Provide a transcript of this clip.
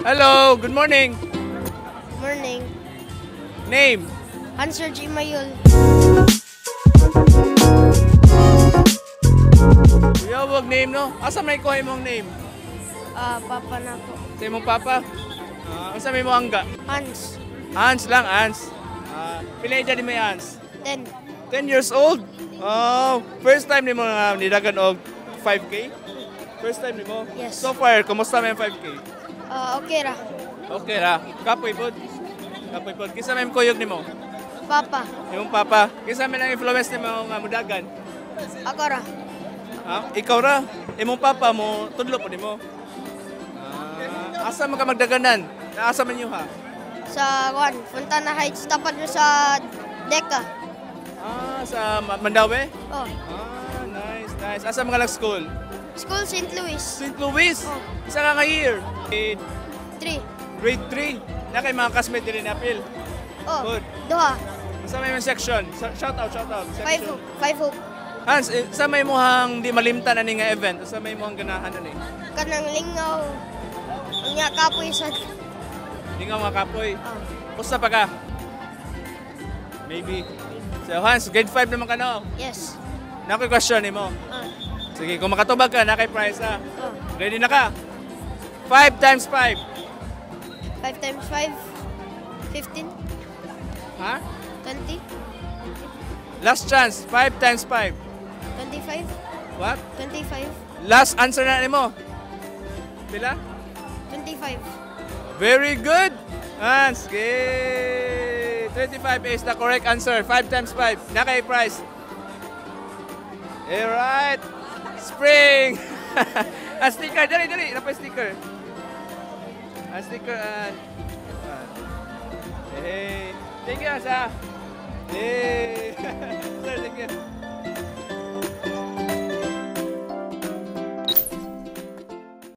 Hello, good morning. Morning. Name? Answer G. Mayul. Uyawag name no? Asa may kuhay mong name? Papa na po. Sa imong papa? Asa may mo angga? Hans. Hans lang, Hans. Pila edad ni may Hans? 10. 10 years old? Oh, first time ni mo nidagan og 5K? First time ni mo? Yes. So far, kumusta may 5K? Okay ra. Okay ra. Kapoy pod. Kapoy pod. Kisa may kuyog ni mo? Papa. Yung papa. Kisa may nang influence ni mo nga mudagan? Ako ra. Ikaw ra. Imong papa mo tudlo po nimo. Asa man ka magdaganan? Asa man niyo ha? Sa Fontana Heights. Tapat mo sa Deca. Sa Mandawi? Oh. Nice, nice. Asa man ka school? School St. Louis. St. Louis? Oh. Isa ka nga year? Grade 3. Grade 3. Na kay mga classmate din apil. Oh. Good. Duha. Sa may section? Shout out. 5 hoop. 5 hoop. Hans, sa may muhang di malimtan ani nga event, sa may muhang ganahan ani. Kanang lingaw. Ang nga kapoy sa... Di nga mga kapoy. Oh. Pusta pa ka? Maybe. So Hans, grade 5 naman ka no? Yes. Nakoy question ni mo. Sige, kung makatubag ka, nakay prize ha. Oh. Ready na ka? 5 times 5. 5 times 5. 15. Ha? 20. Last chance, 5 times 5. 25. What? 25. Last answer na ni mo. Pila? 25. Very good! Hans, okay. 25 is the correct answer. 5 times 5. Nakay prize. Alright. Spring! A sticker. Dali. Napay sticker. A sticker and... Hey. Thank you, Asa. Hey.